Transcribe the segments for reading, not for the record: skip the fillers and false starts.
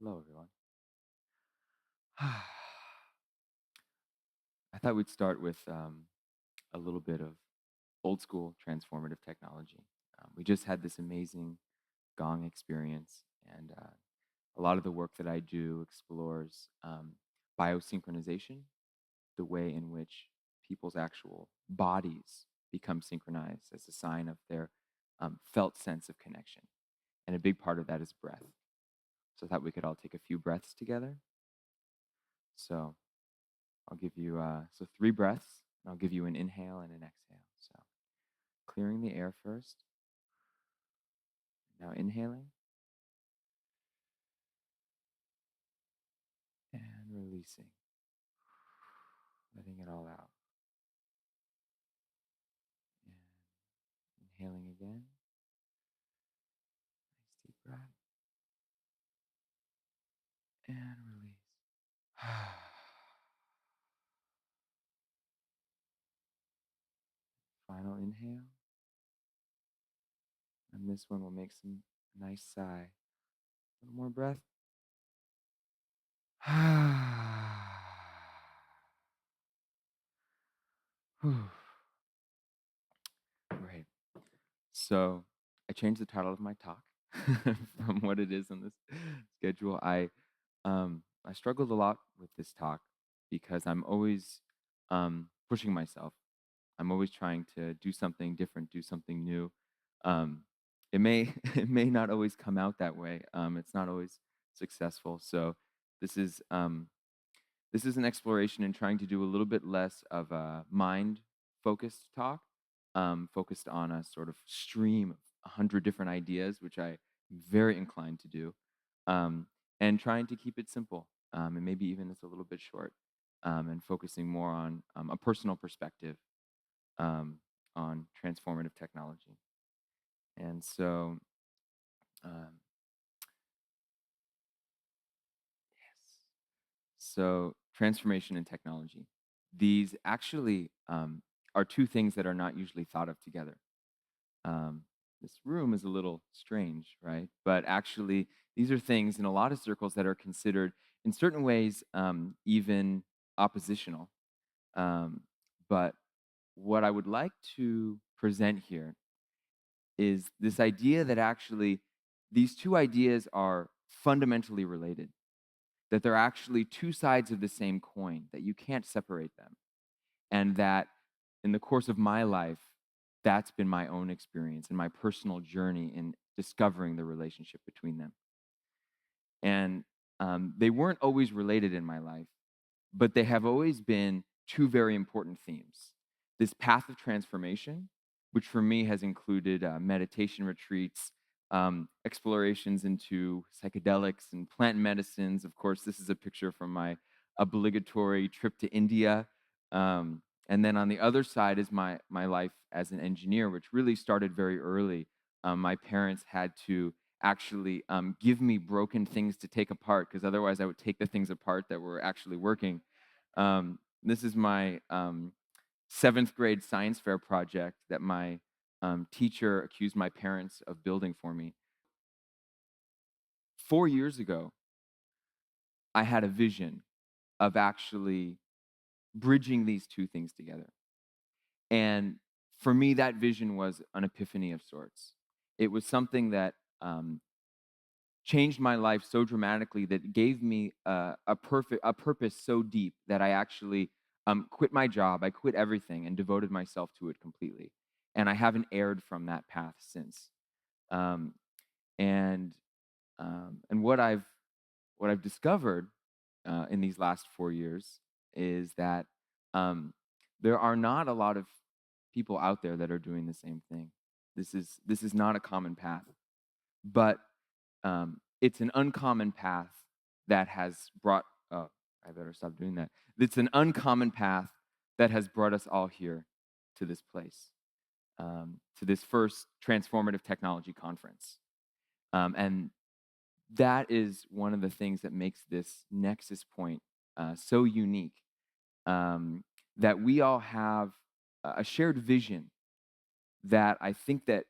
Hello, everyone. I thought we'd start with a little bit of old school transformative technology. We just had this amazing gong experience, and a lot of the work that I do explores biosynchronization, the way in which people's actual bodies become synchronized as a sign of their felt sense of connection. And a big part of that is breath. So I thought we could all take a few breaths together. So I'll give you three breaths, and I'll give you an inhale and an exhale. So clearing the air first. Now inhaling and releasing, letting it all out. And inhaling again. Nice deep breath. And release. Final inhale. And this one will make some nice sigh. A little more breath. Great. So I changed the title of my talk from what it is on this schedule. I struggled a lot with this talk because I'm always pushing myself. I'm always trying to do something different, do something new. Um, it may it may not always come out that way. It's not always successful. So this is um, this is an exploration in trying to do a little bit less of a mind-focused talk, focused on a sort of stream of 100 different ideas, which I'm very inclined to do, um, and trying to keep it simple, and maybe even it's a little bit short, and focusing more on a personal perspective um, on transformative technology. And so, um, yes. So transformation and technology. These actually are two things that are not usually thought of together. Um, this room is a little strange, right? But actually, these are things in a lot of circles that are considered, in certain ways, even oppositional. Um, but what I would like to present here is this idea that actually these two ideas are fundamentally related, that they're actually two sides of the same coin, that you can't separate them. And that in the course of my life, that's been my own experience and my personal journey in discovering the relationship between them. And they weren't always related in my life, but they have always been two very important themes. This path of transformation, which for me has included meditation retreats, explorations into psychedelics and plant medicines. Of course, this is a picture from my obligatory trip to India. And then on the other side is my life as an engineer, which really started very early. My parents had to actually give me broken things to take apart because otherwise I would take the things apart that were actually working. This is my seventh grade science fair project that my teacher accused my parents of building for me. 4 years ago, I had a vision of actually bridging these two things together. And for me, that vision was an epiphany of sorts. It was something that changed my life so dramatically that gave me a purpose so deep that I actually quit my job. I quit everything and devoted myself to it completely. And I haven't erred from that path since. Um, and and what I've discovered in these last 4 years is that um, there are not a lot of people out there that are doing the same thing. This is not a common path, but it's an uncommon path that has brought. Oh, I better stop doing that. It's an uncommon path that has brought us all here to this place, to this first transformative technology conference, and that is one of the things that makes this nexus point so unique. That we all have a shared vision that I think that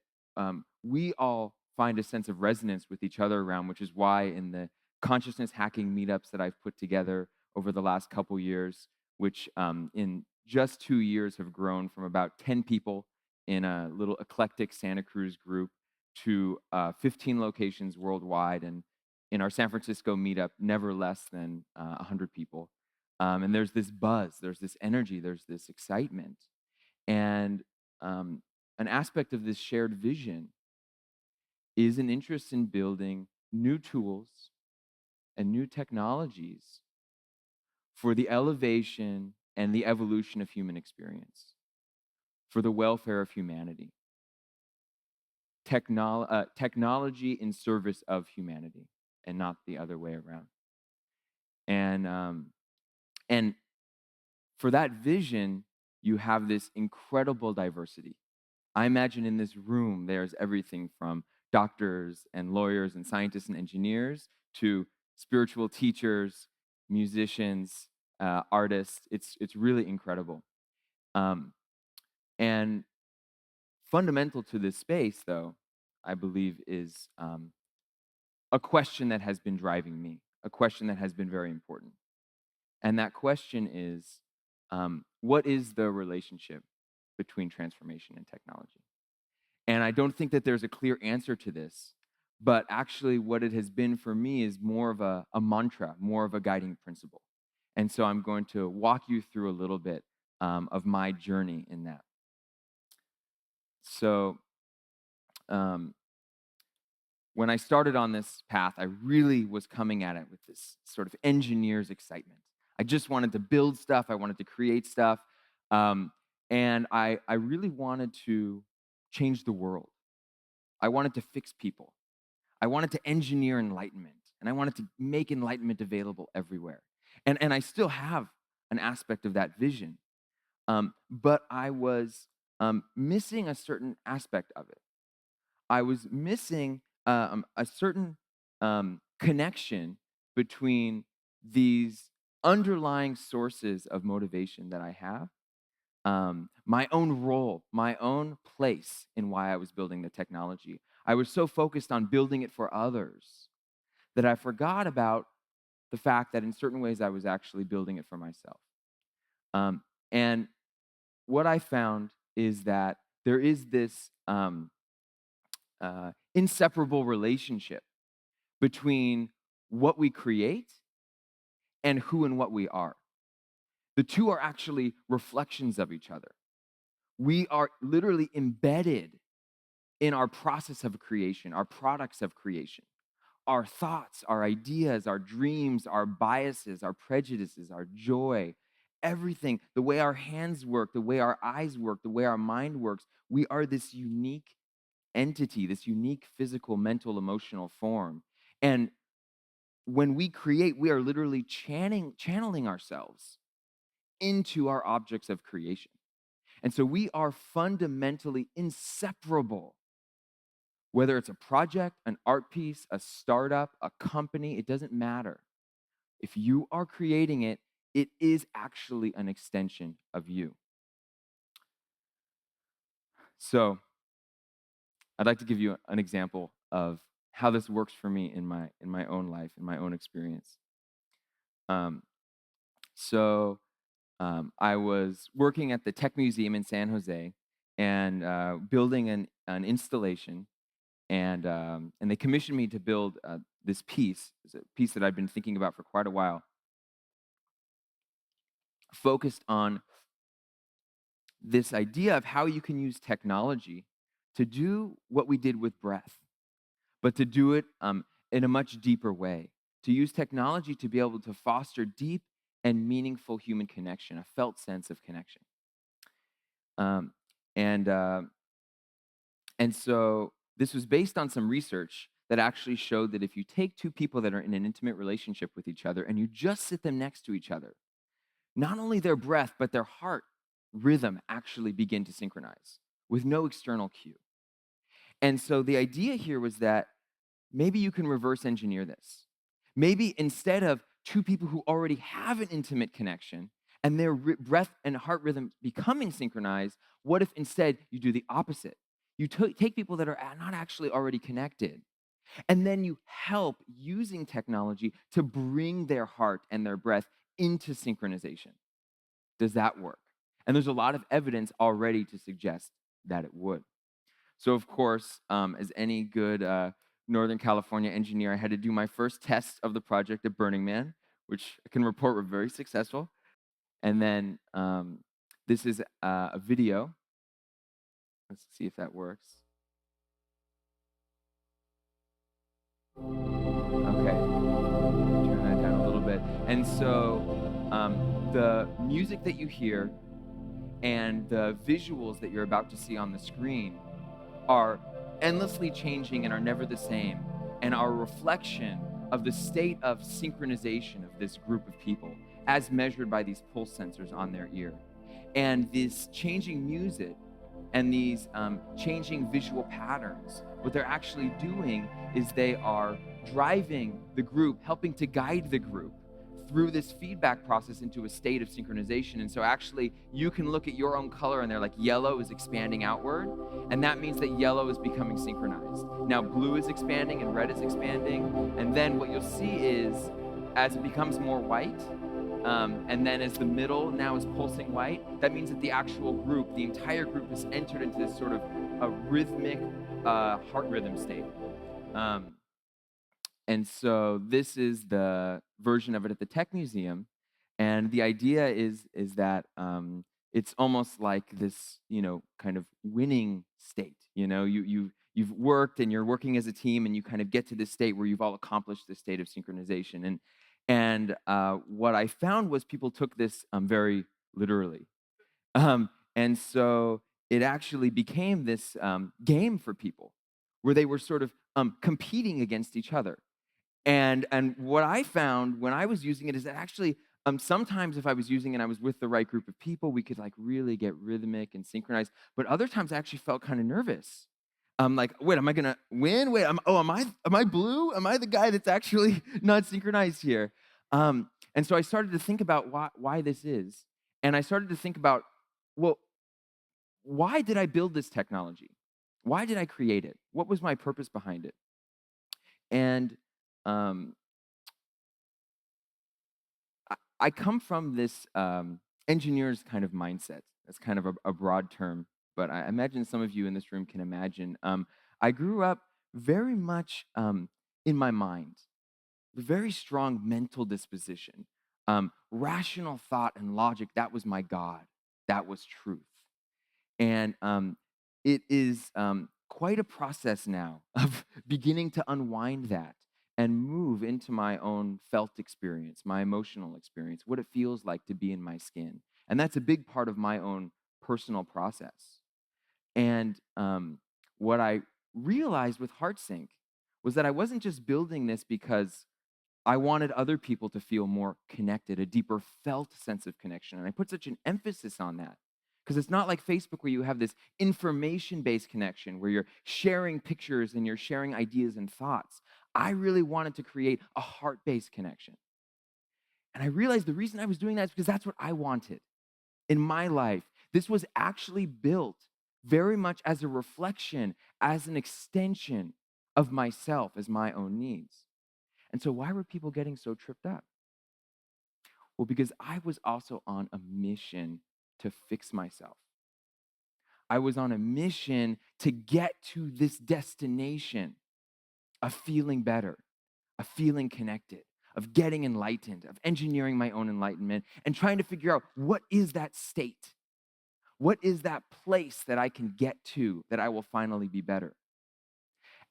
we all find a sense of resonance with each other around, which is why in the consciousness hacking meetups that I've put together over the last couple years, which in just 2 years have grown from about 10 people in a little eclectic Santa Cruz group to 15 locations worldwide. And in our San Francisco meetup, never less than 100 people. And there's this buzz, there's this energy, there's this excitement. And an aspect of this shared vision is an interest in building new tools and new technologies for the elevation and the evolution of human experience, for the welfare of humanity. Technology in service of humanity, and not the other way around. And for that vision, you have this incredible diversity. I imagine in this room, there's everything from doctors and lawyers and scientists and engineers to spiritual teachers, musicians, artists. It's really incredible. Um, and fundamental to this space, though, I believe, is a question that has been driving me, a question that has been very important. And that question is, what is the relationship between transformation and technology? And I don't think that there's a clear answer to this, but actually what it has been for me is more of a mantra, more of a guiding principle. And so I'm going to walk you through a little bit of my journey in that. So um, when I started on this path, I really was coming at it with this sort of engineer's excitement. I just wanted to build stuff. I wanted to create stuff. And I really wanted to change the world. I wanted to fix people. I wanted to engineer enlightenment. And I wanted to make enlightenment available everywhere. And I still have an aspect of that vision. But I was missing a certain aspect of it. I was missing a certain connection between these underlying sources of motivation that I have, my own role, my own place in why I was building the technology. I was so focused on building it for others that I forgot about the fact that in certain ways I was actually building it for myself. And what I found is that there is this inseparable relationship between what we create and who and what we are. The two are actually reflections of each other. We are literally embedded in our process of creation, our products of creation. Our thoughts, our ideas, our dreams, our biases, our prejudices, our joy, everything, the way our hands work, the way our eyes work, the way our mind works, we are this unique entity, this unique physical, mental, emotional form. And when we create, we are literally channeling ourselves into our objects of creation. And so we are fundamentally inseparable. Whether it's a project, an art piece, a startup, a company, it doesn't matter. If you are creating it, it is actually an extension of you. So I'd like to give you an example of how this works for me in my own life, in my own experience. Um, so I was working at the Tech Museum in San Jose and building an installation, and they commissioned me to build this piece. It's a piece that I've been thinking about for quite a while, focused on this idea of how you can use technology to do what we did with breath, but to do it in a much deeper way, to use technology to be able to foster deep and meaningful human connection, a felt sense of connection. Um, and, uh, and so this was based on some research that actually showed that if you take two people that are in an intimate relationship with each other and you just sit them next to each other, not only their breath, but their heart rhythm actually begin to synchronize with no external cue. And so the idea here was that maybe you can reverse engineer this. Maybe instead of two people who already have an intimate connection and their breath and heart rhythm becoming synchronized, what if instead you do the opposite? You take people that are not actually already connected And then you help using technology to bring their heart and their breath into synchronization. Does that work? And there's a lot of evidence already to suggest that it would. So, of course, as any good Northern California engineer, I had to do my first test of the project at Burning Man, which I can report were very successful. And then this is a video. Let's see if that works. Okay, turn that down a little bit. And so the music that you hear and the visuals that you're about to see on the screen are endlessly changing and are never the same, and are a reflection of the state of synchronization of this group of people as measured by these pulse sensors on their ear. And this changing music and these changing visual patterns, what they're actually doing is they are driving the group, helping to guide the group through this feedback process into a state of synchronization. And so actually you can look at your own color and they're like, yellow is expanding outward, and that means that yellow is becoming synchronized. Now blue is expanding and red is expanding, and then what you'll see is as it becomes more white, and then as the middle now is pulsing white, that means that the actual group, the entire group, has entered into this sort of a rhythmic heart rhythm state. And so this is the version of it at the Tech Museum. And the idea is that it's almost like this, kind of winning state. You've worked and you're working as a team, and you kind of get to this state where you've all accomplished this state of synchronization. And what I found was people took this very literally. And so it actually became this game for people where they were sort of competing against each other. And what I found when I was using it is that actually sometimes if I was using it and I was with the right group of people, we could like really get rhythmic and synchronized. But other times I actually felt kind of nervous. Like, wait, am I gonna win? Wait, am I blue? Am I the guy that's actually not synchronized here? And so I started to think about why this is. And I started to think about, well, why did I build this technology? Why did I create it? What was my purpose behind it? And um, I come from this engineer's kind of mindset. That's kind of a broad term, but I imagine some of you in this room can imagine. I grew up very much in my mind, a very strong mental disposition, rational thought and logic. That was my God. That was truth. And it is quite a process now of beginning to unwind that and move into my own felt experience, my emotional experience, what it feels like to be in my skin. And that's a big part of my own personal process. And what I realized with HeartSync was that I wasn't just building this because I wanted other people to feel more connected, a deeper felt sense of connection. And I put such an emphasis on that because it's not like Facebook where you have this information-based connection where you're sharing pictures and you're sharing ideas and thoughts. I really wanted to create a heart-based connection. And I realized the reason I was doing that is because that's what I wanted in my life. This was actually built very much as a reflection, as an extension of myself, as my own needs. And so why were people getting so tripped up? Well, because I was also on a mission to fix myself. I was on a mission to get to this destination of feeling better, of feeling connected, of getting enlightened, of engineering my own enlightenment, and trying to figure out what is that state? What is that place that I can get to that I will finally be better?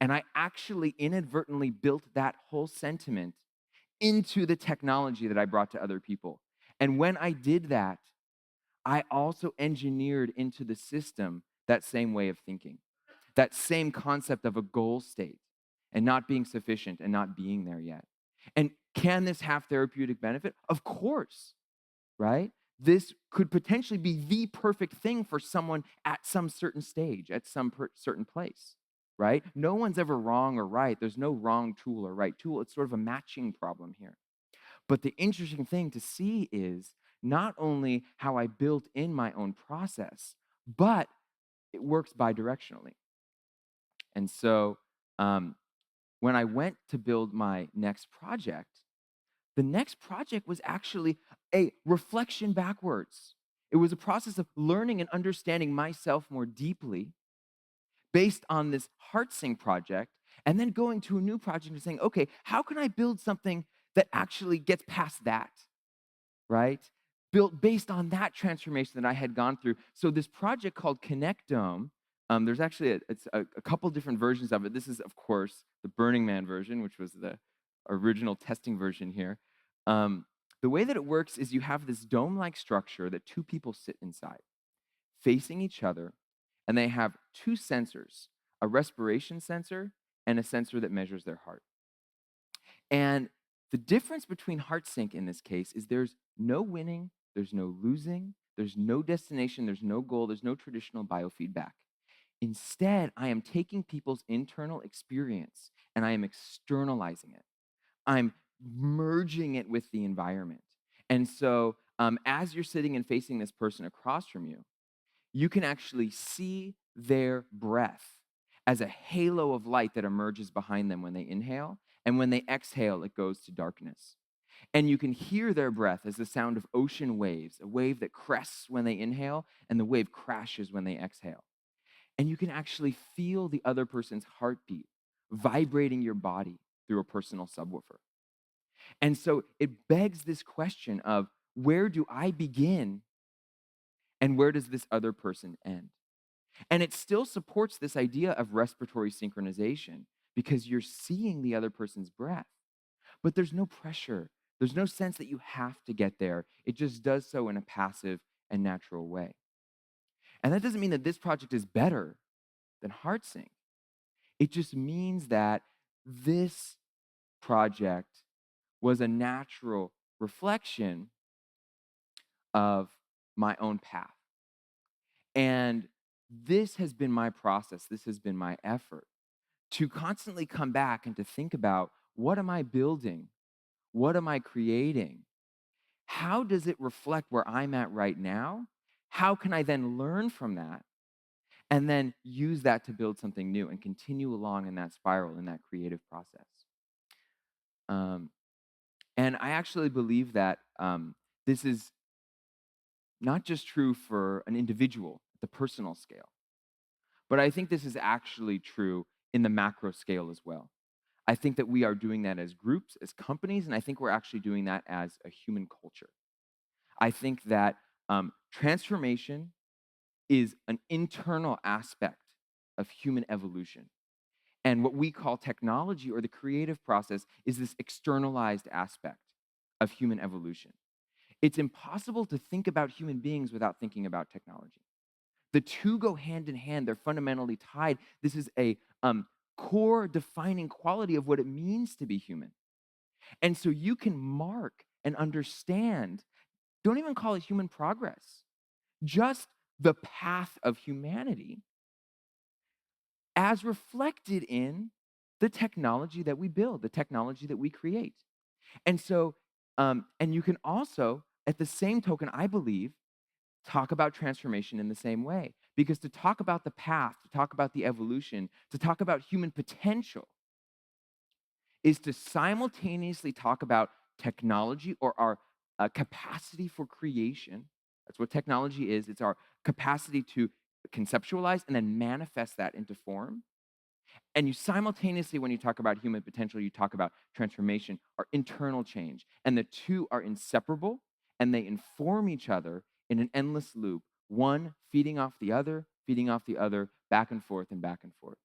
And I actually inadvertently built that whole sentiment into the technology that I brought to other people. And when I did that, I also engineered into the system that same way of thinking, that same concept of a goal state and not being sufficient and not being there yet. And can this have therapeutic benefit? Of course, right? This could potentially be the perfect thing for someone at some certain stage, at some certain place, right? No one's ever wrong or right. There's no wrong tool or right tool. It's sort of a matching problem here. But the interesting thing to see is not only how I built in my own process, but it works bidirectionally. And so when I went to build my next project, the next project was actually a reflection backwards. It was a process of learning and understanding myself more deeply based on this HeartSync project, and then going to a new project and saying, okay, how can I build something that actually gets past that, right? Built based on that transformation that I had gone through. So this project called Connectome, there's actually a couple different versions of it. This is, of course, the Burning Man version, which was the original testing version here. Um, the way that it works is you have this dome-like structure that two people sit inside, facing each other, and they have two sensors, a respiration sensor and a sensor that measures their heart. And the difference between HeartSync in this case is there's no winning, there's no losing, there's no destination, there's no goal, there's no traditional biofeedback. Instead, I am taking people's internal experience and I am externalizing it. I'm merging it with the environment. And so, as you're sitting and facing this person across from you, you can actually see their breath as a halo of light that emerges behind them when they inhale. And when they exhale, it goes to darkness. And you can hear their breath as the sound of ocean waves, a wave that crests when they inhale and the wave crashes when they exhale. And you can actually feel the other person's heartbeat vibrating your body through a personal subwoofer. And so it begs this question of, where do I begin and where does this other person end? And it still supports this idea of respiratory synchronization because you're seeing the other person's breath, but there's no pressure. There's no sense that you have to get there. It just does so in a passive and natural way. And that doesn't mean that this project is better than HeartSync. It just means that this project was a natural reflection of my own path. And this has been my process. This has been my effort to constantly come back and to think about, what am I building? What am I creating? How does it reflect where I'm at right now? How can I then learn from that and then use that to build something new and continue along in that spiral, in that creative process? Um, and I actually believe that this is not just true for an individual at the personal scale, but I think this is actually true in the macro scale as well. I think that we are doing that as groups, as companies, and I think we're actually doing that as a human culture. I think that transformation is an internal aspect of human evolution. And what we call technology or the creative process is this externalized aspect of human evolution. It's impossible to think about human beings without thinking about technology. The two go hand in hand, they're fundamentally tied. This is a core defining quality of what it means to be human. And so you can mark and understand, don't even call it human progress, just the path of humanity as reflected in the technology that we build, the technology that we create. And so, and you can also, at the same token, I believe, talk about transformation in the same way. Because to talk about the path, to talk about the evolution, to talk about human potential is to simultaneously talk about technology or our capacity for creation. That's what technology is. It's our capacity to conceptualize and then manifest that into form. And you simultaneously, when you talk about human potential, you talk about transformation or internal change. And the two are inseparable and they inform each other in an endless loop, one feeding off the other, back and forth and back and forth.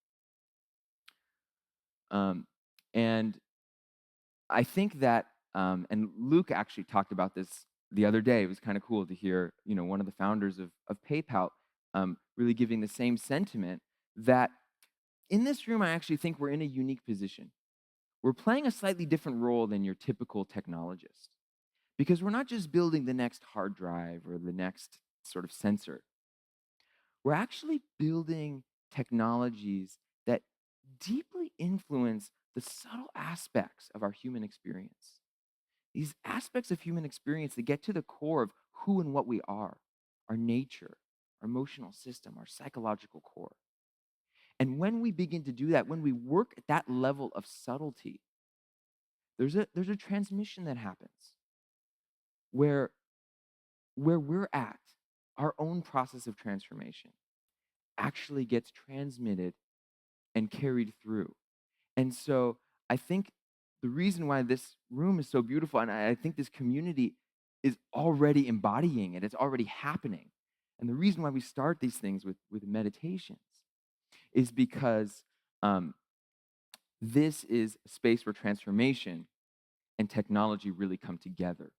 And I think that, and Luke actually talked about this the other day. It was kind of cool to hear, one of the founders of PayPal really giving the same sentiment that in this room, I actually think we're in a unique position. We're playing a slightly different role than your typical technologist because we're not just building the next hard drive or the next sort of sensor. We're actually building technologies that deeply influence the subtle aspects of our human experience. These aspects of human experience that get to the core of who and what we are, our nature, our emotional system, our psychological core. And when we begin to do that, when we work at that level of subtlety, there's a transmission that happens where we're at, our own process of transformation actually gets transmitted and carried through. And so I think the reason why this room is so beautiful, and I think this community is already embodying it, it's already happening. And the reason why we start these things with meditations is because um, this is a space where transformation and technology really come together,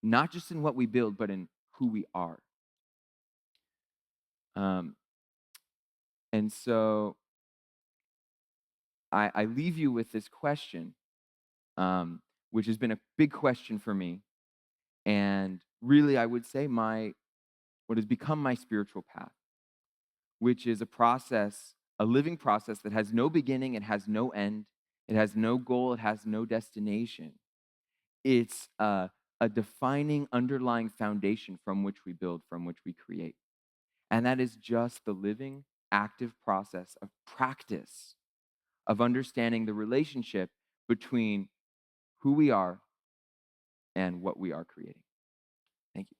not just in what we build, but in who we are. Um, and so I leave you with this question, which has been a big question for me. And really, I would say what has become my spiritual path, which is a process, a living process that has no beginning, it has no end, it has no goal, it has no destination. It's a defining underlying foundation from which we build, from which we create. And that is just the living, active process of practice, of understanding the relationship between who we are and what we are creating. Thank you.